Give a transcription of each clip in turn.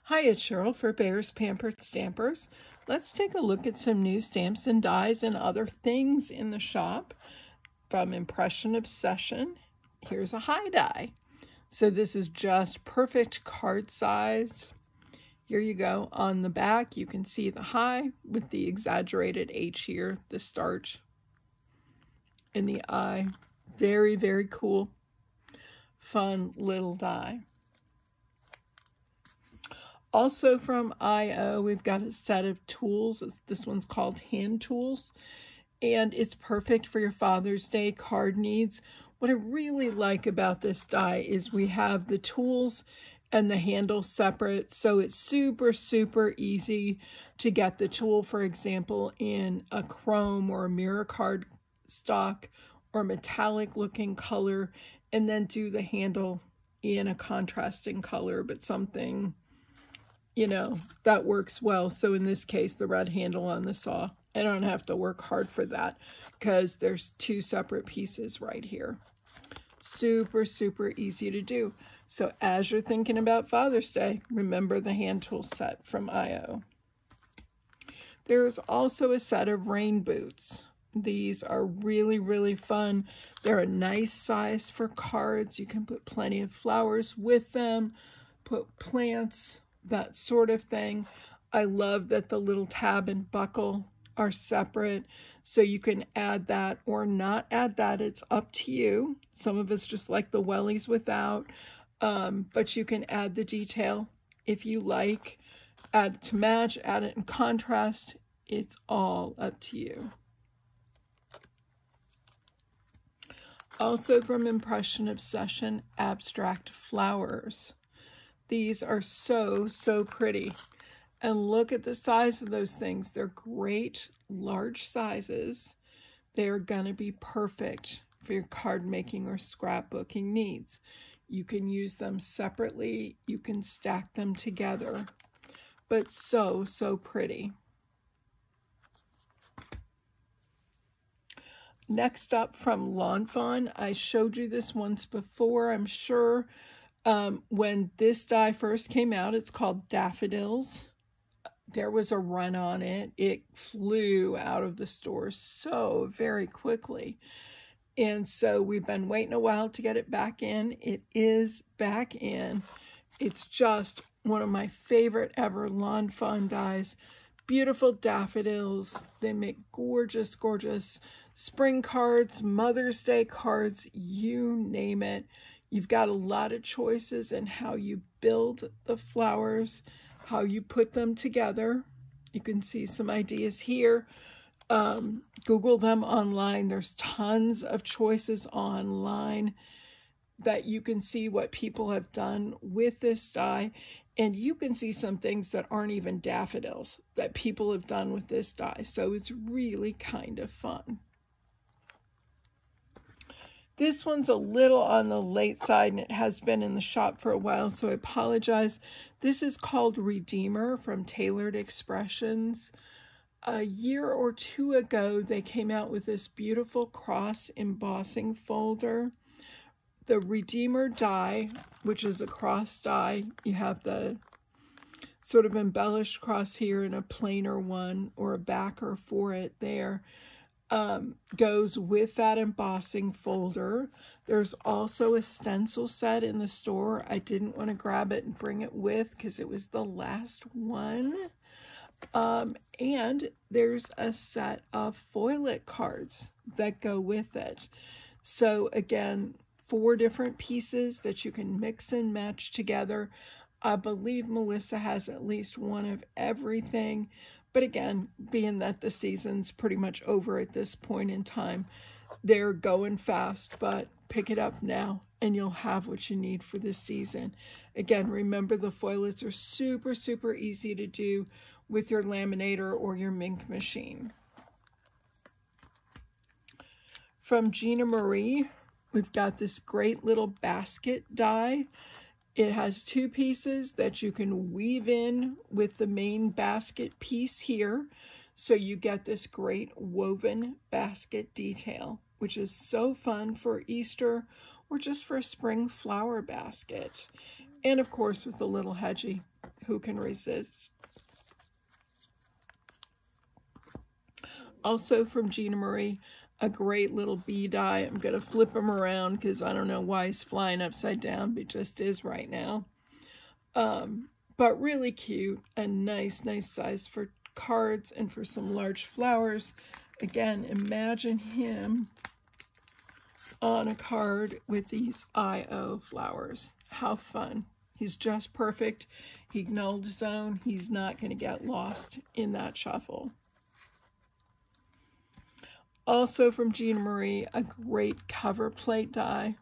Hi, it's Cheryl for Bears Pampered Stampers. Let's take a look at some new stamps and dies and other things in the shop from Impression Obsession. Here's a high die. So this is just perfect card size. Here you go. On the back, you can see the high with the exaggerated H here, the start in the eye. Very, very cool. Fun little die. Also from IO, we've got a set of tools. This one's called Hand Tools, and it's perfect for your Father's Day card needs. What I really like about this die is we have the tools and the handle separate, so it's super, super easy to get the tool, for example, in a chrome or a mirror card stock or metallic looking color, and then do the handle in a contrasting color, but something, you know, that works well. So in this case, the red handle on the saw, I don't have to work hard for that because there's two separate pieces right here. Super, super easy to do. So as you're thinking about Father's Day, remember the hand tool set from IO. There's also a set of rain boots. These are really, really fun. They're a nice size for cards. You can put plenty of flowers with them, put plants, that sort of thing. I love that the little tab and buckle are separate, so you can add that or not add that. It's up to you. Some of us just like the wellies without, but you can add the detail if you like. Add it to match, add it in contrast. It's all up to you. Also from Impression Obsession, abstract flowers. These are so, so pretty. And look at the size of those things. They're great, large sizes. They're going to be perfect for your card making or scrapbooking needs. You can use them separately. You can stack them together. But so, so pretty. Next up from Lawn Fawn. I showed you this once before, I'm sure. When this die first came out, it's called Daffodils. There was a run on it. It flew out of the store so very quickly. And so we've been waiting a while to get it back in. It is back in. It's just one of my favorite ever Lawn Fawn dies. Beautiful daffodils. They make gorgeous, gorgeous spring cards, Mother's Day cards, you name it. You've got a lot of choices in how you build the flowers, how you put them together. You can see some ideas here. Google them online. There's tons of choices online that you can see what people have done with this die. And you can see some things that aren't even daffodils that people have done with this die. So it's really kind of fun. This one's a little on the late side, and it has been in the shop for a while, so I apologize. This is called Redeemer from Tailored Expressions. A year or two ago, they came out with this beautiful cross embossing folder. The Redeemer die, which is a cross die, you have the sort of embellished cross here and a plainer one or a backer for it there. Goes with that embossing folder. There's also a stencil set in the store. I didn't want to grab it and bring it with because it was the last one. And there's a set of foilet cards that go with it. So again, 4 different pieces that you can mix and match together. I believe Melissa has at least one of everything. But again, being that the season's pretty much over at this point in time, they're going fast, but pick it up now and you'll have what you need for this season. Again, remember the foilets are super, super easy to do with your laminator or your Mink machine. From Gina Marie, we've got this great little basket die. It has 2 pieces that you can weave in with the main basket piece here. So you get this great woven basket detail, which is so fun for Easter or just for a spring flower basket. And of course with the little hedgie Who can resist? Also from Gina Marie, a great little bee die. I'm going to flip him around because I don't know why he's flying upside down, but he just is right now. But really cute and nice size for cards and for some large flowers. Again, imagine him on a card with these IO flowers. How fun. He's just perfect. He knows his own. He's not going to get lost in that shuffle. Also from Gina Marie, a great cover plate die.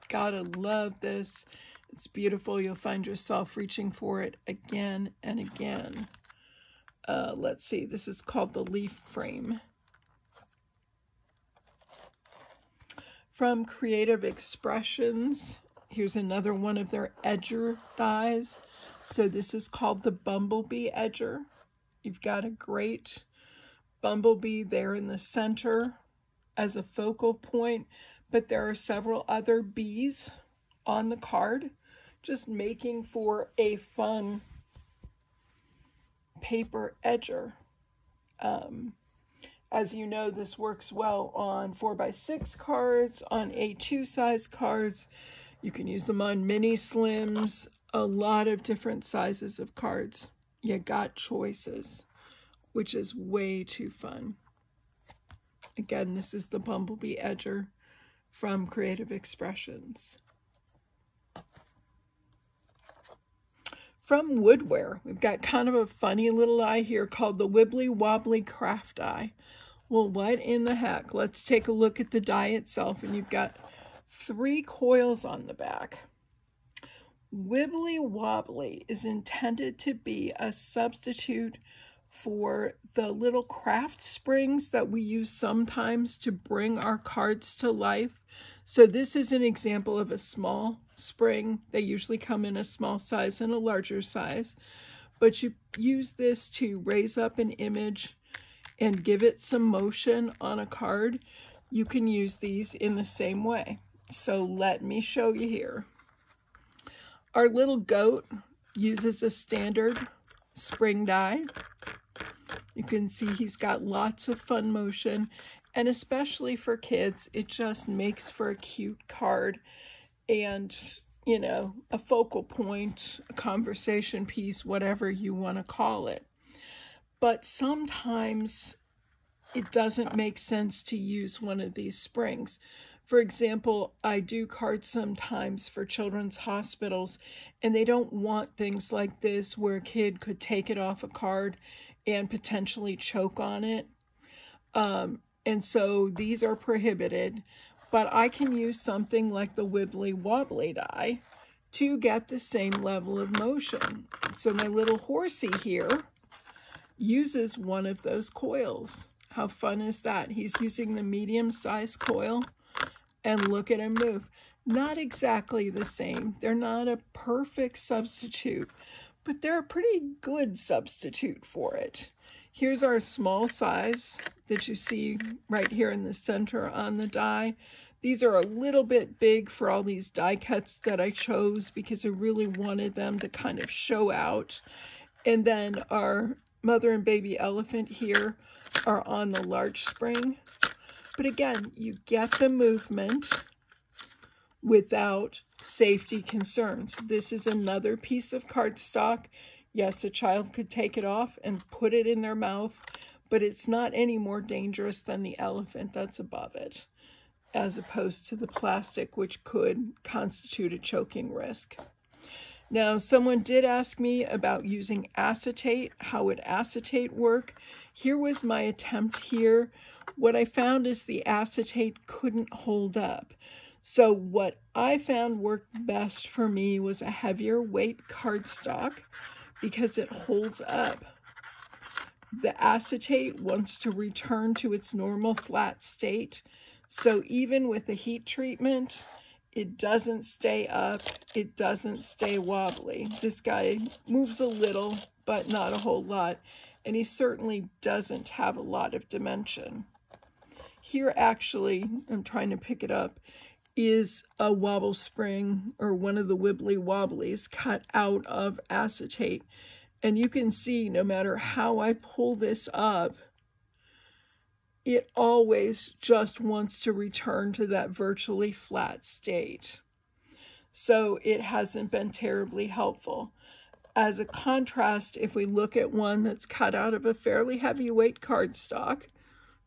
Gotta love this. It's beautiful. You'll find yourself reaching for it again and again. Let's see. This is called the Leaf Frame. From Creative Expressions, here's another one of their edger dies. So this is called the Bumblebee Edger. You've got a great bumblebee there in the center as a focal point, but there are several other bees on the card, just making for a fun paper edger. As you know, this works well on 4x6 cards, on A2 size cards. You can use them on mini slims, a lot of different sizes of cards. You got choices, which is way too fun. Again, this is the Bumblebee Edger from Creative Expressions. From Woodware, we've got kind of a funny little eye here called the Wibbly Wobbly Craft Die. Well, what in the heck? Let's take a look at the die itself, and you've got 3 coils on the back. Wibbly Wobbly is intended to be a substitute for the little craft springs that we use sometimes to bring our cards to life. So this is an example of a small spring. They usually come in a small size and a larger size, but you use this to raise up an image and give it some motion on a card. You can use these in the same way. So let me show you here. Our little goat uses a standard spring die. You can see he's got lots of fun motion, and especially for kids, it just makes for a cute card and, you know, a focal point, a conversation piece, whatever you want to call it. But sometimes it doesn't make sense to use one of these springs. For example, I do cards sometimes for children's hospitals, and they don't want things like this where a kid could take it off a card and potentially choke on it. And so these are prohibited, but I can use something like the Wibbly Wobbly die to get the same level of motion. So my little horsey here uses one of those coils. How fun is that? He's using the medium-sized coil, and look at him move. Not exactly the same. They're not a perfect substitute, but they're a pretty good substitute for it. Here's our small size that you see right here in the center on the die. These are a little bit big for all these die cuts that I chose because I really wanted them to kind of show out. And then our mother and baby elephant here are on the large spring. But again, you get the movement without safety concerns. This is another piece of cardstock. Yes, a child could take it off and put it in their mouth, but it's not any more dangerous than the elephant that's above it, as opposed to the plastic, which could constitute a choking risk. Now, someone did ask me about using acetate. How would acetate work? Here was my attempt here. What I found is the acetate couldn't hold up. So what I found worked best for me was a heavier weight cardstock because it holds up. The acetate wants to return to its normal flat state. So even with the heat treatment, it doesn't stay up, it doesn't stay wobbly. This guy moves a little, but not a whole lot, and he certainly doesn't have a lot of dimension. Here, actually, I'm trying to pick it up, is a wobble spring or one of the wibbly wobblies cut out of acetate. And you can see no matter how I pull this up, it always just wants to return to that virtually flat state. So it hasn't been terribly helpful. As a contrast, if we look at one that's cut out of a fairly heavyweight cardstock,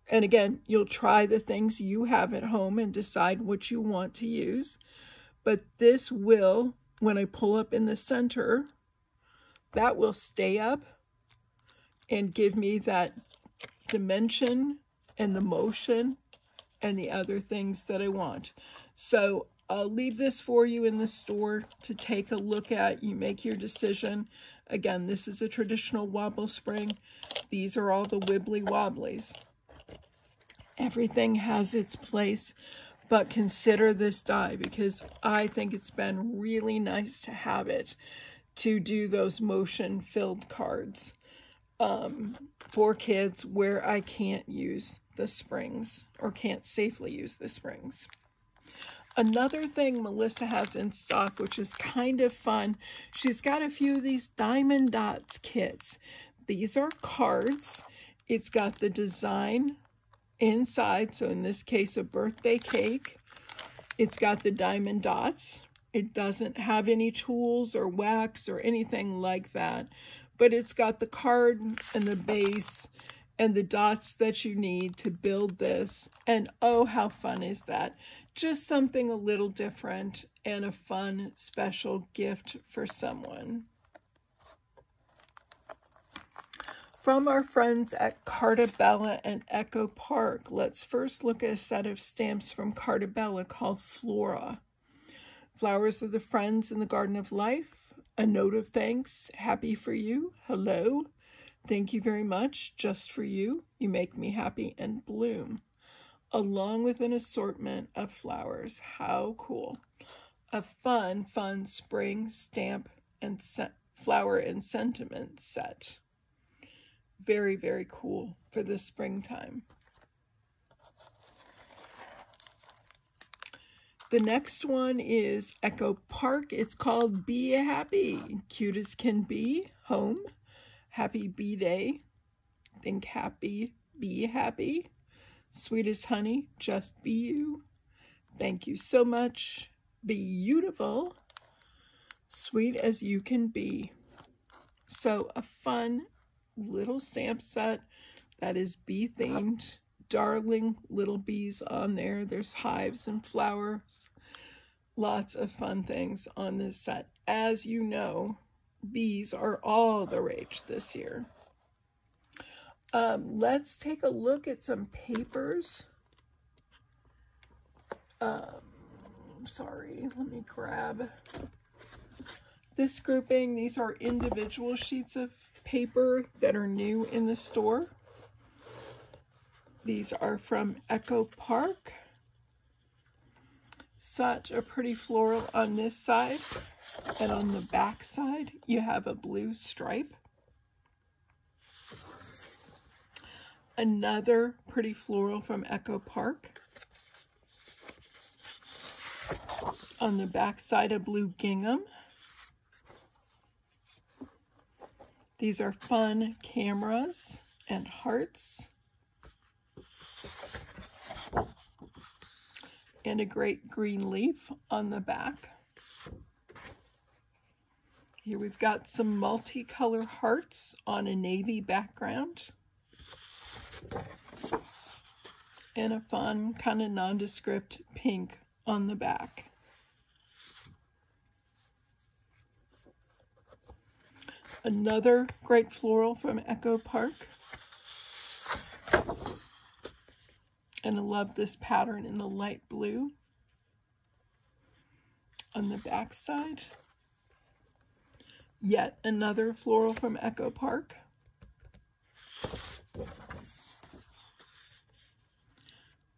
and again, you'll try the things you have at home and decide what you want to use. But this will, when I pull up in the center, that will stay up and give me that dimension and the motion and the other things that I want. So I'll leave this for you in the store to take a look at. You make your decision. Again, this is a traditional wobble spring. These are all the wibbly wobblies. Everything has its place, but consider this die because I think it's been really nice to have it to do those motion-filled cards for kids where I can't use the springs or can't safely use the springs. Another thing Melissa has in stock, which is kind of fun, she's got a few of these Diamond Dots kits. These are cards. It's got the design inside, so in this case, a birthday cake. It's got the diamond dots. It doesn't have any tools or wax or anything like that, but it's got the card and the base and the dots that you need to build this. And oh, how fun is that? Just something a little different and a fun, special gift for someone. From our friends at Carta Bella and Echo Park, let's first look at a set of stamps from Carta Bella called Flora. Flowers are the friends in the garden of life. A note of thanks. Happy for you. Hello. Thank you very much. Just for you. You make me happy and bloom. Along with an assortment of flowers. How cool. A fun, fun spring stamp and flower and sentiment set. Very, very cool for the springtime. The next one is Echo Park. It's called Be Happy. Cute as can be. Home. Happy Bee Day. Think happy. Be happy. Sweet as honey. Just be you. Thank you so much. Beautiful. Sweet as you can be. So a fun little stamp set that is bee themed. Darling little bees on there. There's hives and flowers. Lots of fun things on this set. As you know, bees are all the rage this year. Let's take a look at some papers. Sorry, let me grab this grouping. These are individual sheets of paper that are new in the store. These are from Echo Park. Such a pretty floral on this side, and on the back side you have a blue stripe. Another pretty floral from Echo Park. On the back side, a blue gingham. These are fun cameras and hearts. And a great green leaf on the back. Here we've got some multicolor hearts on a navy background. And a fun kind of nondescript pink on the back. Another great floral from Echo Park. And I love this pattern in the light blue on the back side. Yet another floral from Echo Park.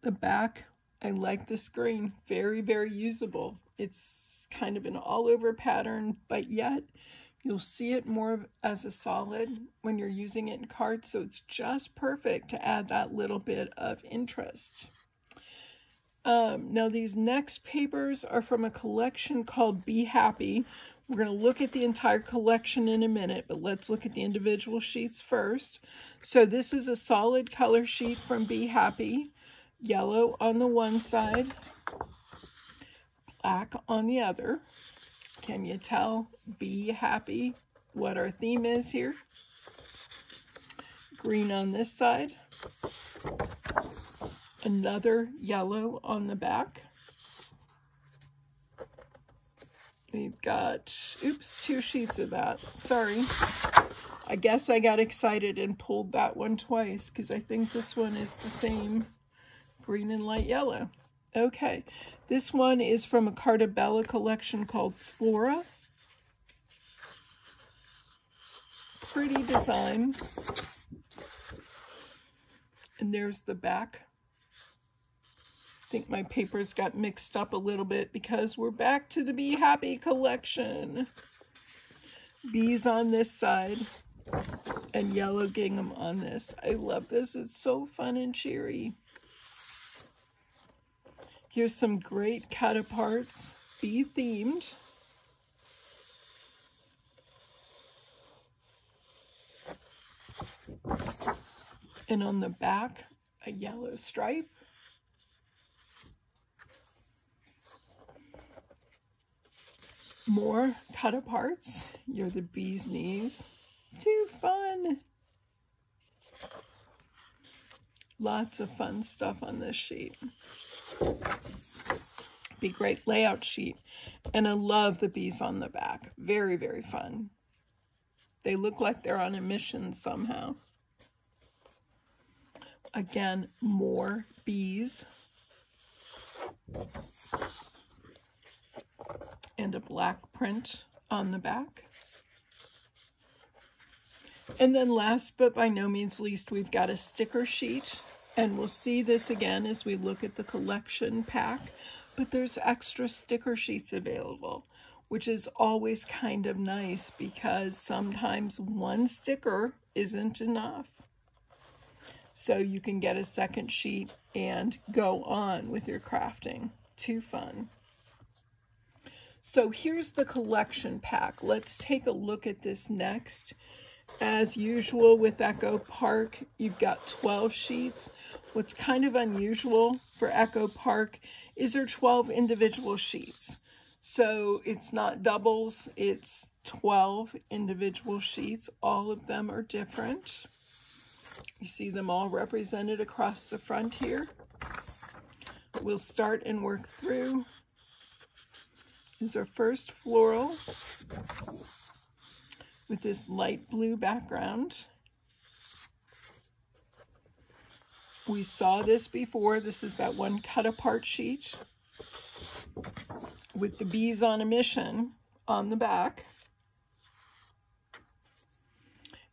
The back, I like this green. Very, very usable. It's kind of an all-over pattern, but yet you'll see it more as a solid when you're using it in cards, so it's just perfect to add that little bit of interest. Now these next papers are from a collection called Be Happy. We're going to look at the entire collection in a minute, but let's look at the individual sheets first. So this is a solid color sheet from Be Happy. Yellow on the one side, black on the other. Can you tell, Be Happy, what our theme is here? Green on this side. Another yellow on the back. We've got, oops, 2 sheets of that. Sorry. I guess I got excited and pulled that one twice because I think this one is the same. Green and light yellow. Okay. This one is from a Carta Bella collection called Flora. Pretty design. And there's the back. I think my papers got mixed up a little bit because we're back to the Be Happy collection. Bees on this side and yellow gingham on this. I love this. It's so fun and cheery. Here's some great cut aparts, bee themed. And on the back, a yellow stripe. More cut aparts. You're the bee's knees. Too fun. Lots of fun stuff on this sheet. Be great layout sheet. And I love the bees on the back. Very, very fun. They look like they're on a mission somehow. Again, more bees. And a black print on the back. And then last but by no means least, we've got a sticker sheet. And we'll see this again as we look at the collection pack. But there's extra sticker sheets available, which is always kind of nice because sometimes one sticker isn't enough. So you can get a second sheet and go on with your crafting. Too fun. So here's the collection pack. Let's take a look at this next. As usual with Echo Park, you've got 12 sheets. What's kind of unusual for Echo Park is there are 12 individual sheets. So it's not doubles, it's 12 individual sheets. All of them are different. You see them all represented across the front here. We'll start and work through. Here's our first floral with this light blue background. We saw this before. This is that one cut apart sheet with the bees on a mission on the back.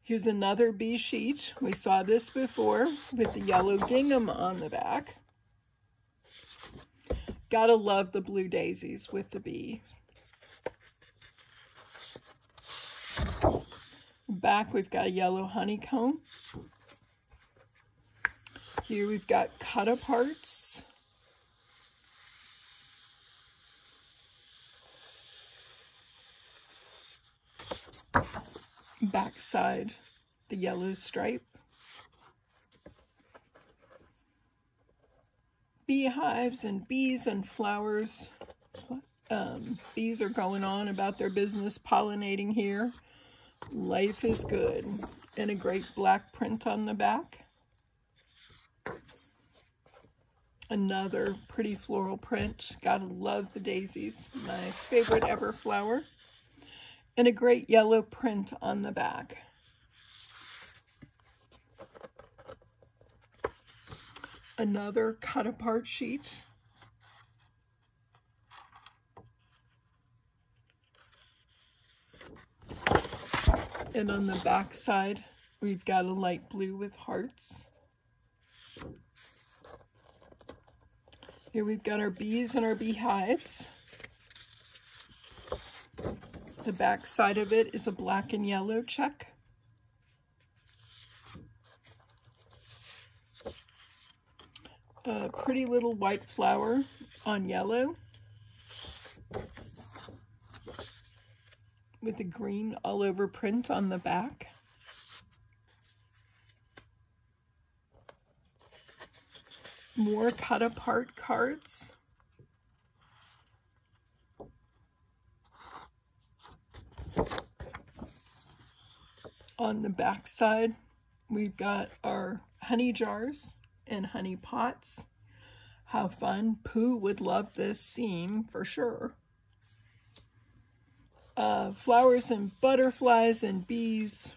Here's another bee sheet. We saw this before with the yellow gingham on the back. Gotta love the blue daisies with the bee. Back we've got a yellow honeycomb. Here we've got cut aparts. Backside, the yellow stripe. Beehives and bees and flowers. Bees are going on about their business pollinating here. Life is good. And a great black print on the back. Another pretty floral print. Gotta love the daisies. My favorite ever flower. And a great yellow print on the back. Another cut apart sheet. And on the back side, we've got a light blue with hearts. Here we've got our bees and our beehives. The back side of it is a black and yellow check. a pretty little white flower on yellow with a green all over print on the back. More cut apart cards. On the back side, we've got our honey jars and honey pots. How fun. Pooh would love this scene for sure. Flowers and butterflies and bees.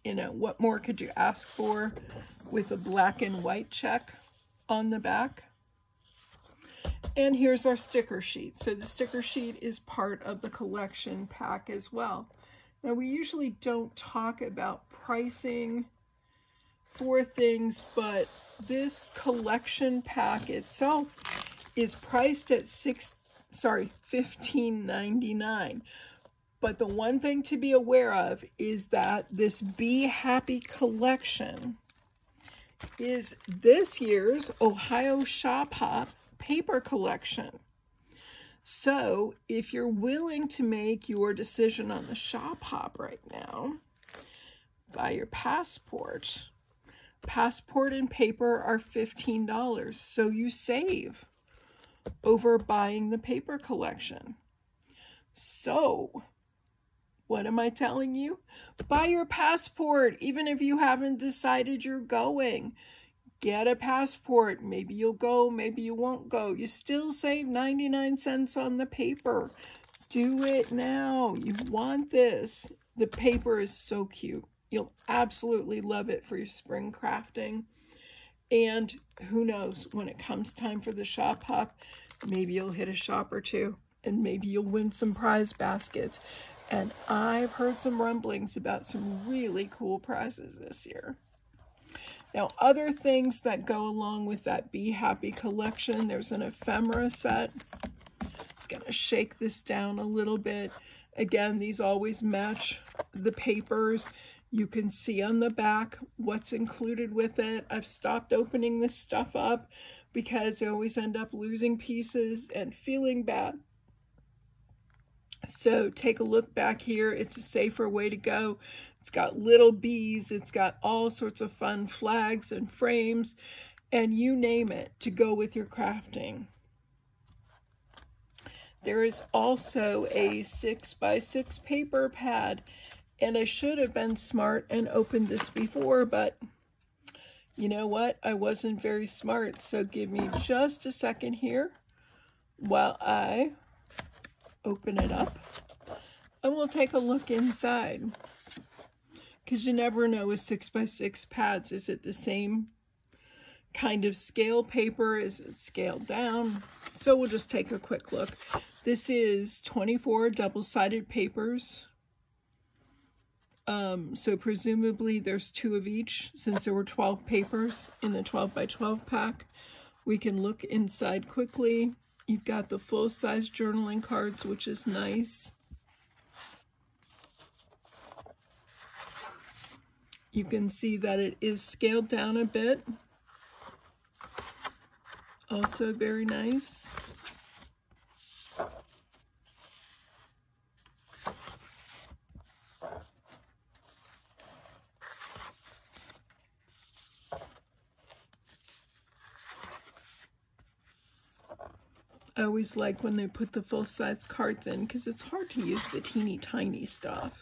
You know, what more could you ask for, with a black and white check on the back? And here's our sticker sheet. So the sticker sheet is part of the collection pack as well. Now, we usually don't talk about pricing for things, but this collection pack itself is priced at $15.99. But the one thing to be aware of is that this Be Happy collection is this year's Ohio Shop Hop paper collection. So if you're willing to make your decision on the Shop Hop right now, buy your passport. Passport and paper are $15, so you save over buying the paper collection. So what am I telling you? Buy your passport, even if you haven't decided you're going. Get a passport. Maybe you'll go, maybe you won't go. You still save 99 cents on the paper. Do it now. You want this. The paper is so cute. You'll absolutely love it for your spring crafting. And who knows, when it comes time for the Shop Hop, maybe you'll hit a shop or two, and maybe you'll win some prize baskets. And I've heard some rumblings about some really cool prizes this year. Now, other things that go along with that Be Happy collection, there's an ephemera set. It's going to shake this down a little bit. Again, these always match the papers. You can see on the back what's included with it. I've stopped opening this stuff up because I always end up losing pieces and feeling bad. So take a look back here. It's a safer way to go. It's got little bees. It's got all sorts of fun flags and frames and you name it to go with your crafting. There is also a 6x6 paper pad, and I should have been smart and opened this before, but you know what? I wasn't very smart, so give me just a second here while I open it up, and we'll take a look inside, because you never know with 6x6 pads. Is it the same kind of scale paper? Is it scaled down? So we'll just take a quick look. This is 24 double-sided papers. So presumably there's 2 of each, since there were 12 papers in the 12x12 pack. We can look inside quickly. You've got the full-size journaling cards, which is nice. You can see that it is scaled down a bit. Also very nice. I always like when they put the full-size cards in, because it's hard to use the teeny tiny stuff.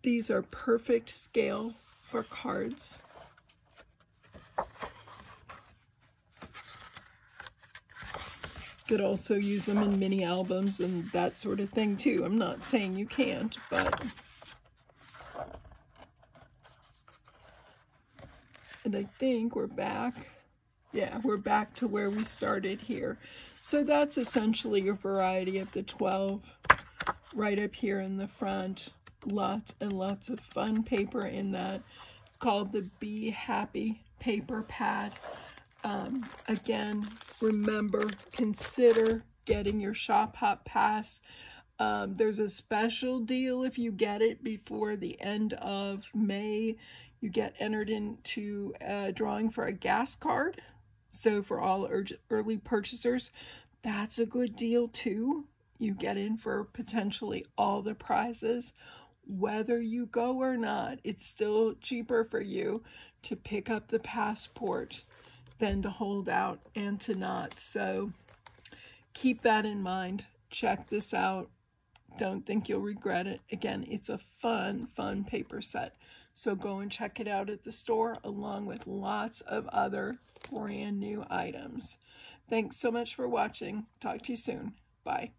These are perfect scale for cards. Could also use them in mini albums and that sort of thing too. I'm not saying you can't, but... And I think we're back. Yeah, we're back to where we started here. So that's essentially a variety of the 12 right up here in the front. Lots and lots of fun paper in that. It's called the Be Happy paper pad. Again, remember, consider getting your Shop Hop pass. There's a special deal if you get it before the end of May. You get entered into a drawing for a gas card. So for all early purchasers, that's a good deal too. You get in for potentially all the prizes. Whether you go or not, it's still cheaper for you to pick up the passport than to hold out and to not. So keep that in mind. Check this out. Don't think you'll regret it. Again, it's a fun paper set. So go and check it out at the store along with lots of other brand new items. Thanks so much for watching. Talk to you soon. Bye.